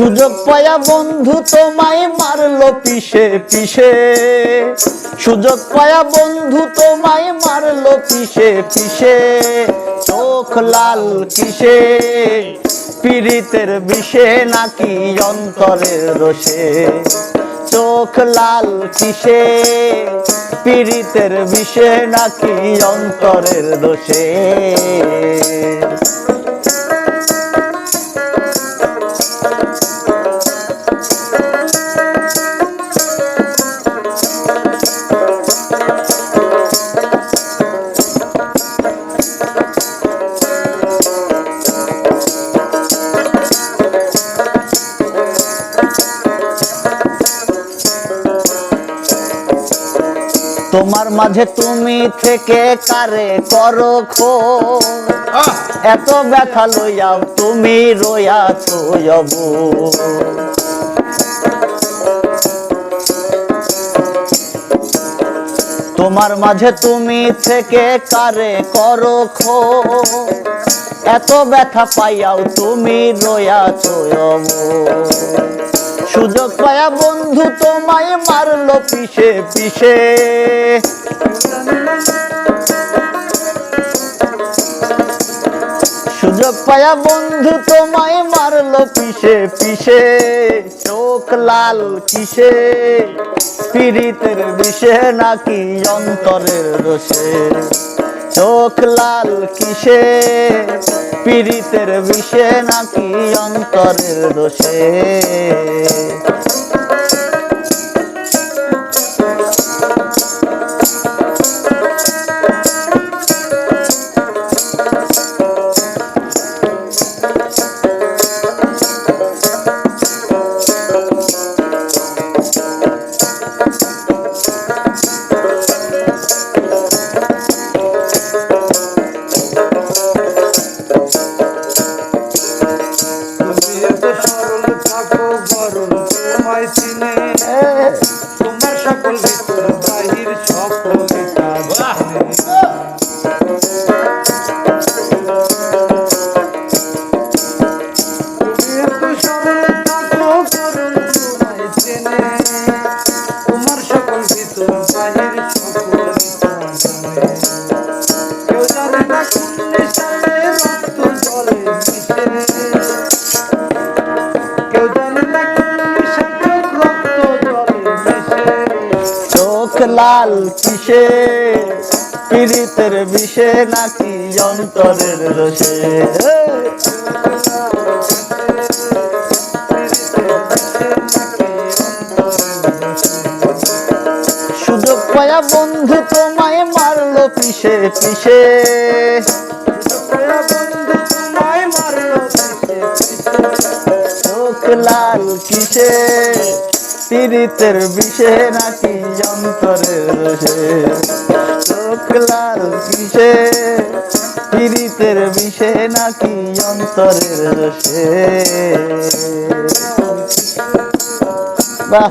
সুযোগ পায়া বন্ধু তোমায় মারলো পিষে পিষে, সুযোগ পায়া বন্ধু তোমায় মারলো পিষে পিষে। চোখ লাল কিসে, পীড়িতের বিষে নাকি অন্তরের দোষে? চোখ লাল কিসে, পীড়িতের বিষে নাকি অন্তরের দোষে? তোমার মাঝে তুমি থেকে কারে করো খোঁজ, এত ব্যথা লইয়াও তুমি রয়াছো অবুঝ। তোমার মাঝে তুমি থেকে কারে করো খোঁজ, এত ব্যথা পাইয়াও তুমি রয়াছো অবুঝ। সুযোগ পায়া বন্ধু তোমায় মারলো পিষে পিষে, সুযোগ পায়া বন্ধু তোমায় মারলো পিষে পিষে। চোখ লাল কিসে, পীড়িতের বিষে নাকি অন্তরের দোষে? চোখ লাল কিসে, পীড়িতের বিষে নাকি অন্তরের দোষে? তোমার সকল ভিতর বাহির সফলতা জানে। তুমি এত সরল থাকো করুণ তোমায় চেনে, তোমার সকল ভিতর বাহির সফলতা জানে। কেউ জানে না কোন নেশাতে রক্ত জলে মিশে, কেউ জানে না কোন নেশাতে রক্ত জলে মিশে। চোখ লাল কিসে, পীড়িতের বিষে নাকি অন্তরের দোষে? সুযোগ পায়া বন্ধু তোমায় মারলো পিষে পিষে, চোখ লাল কিসে, পীড়িতের বিষে নাকি অন্তরের দোষে? চোখ লাল কিসে, পীড়িতের বিষে নাকি অন্তরের দোষে? বাহ।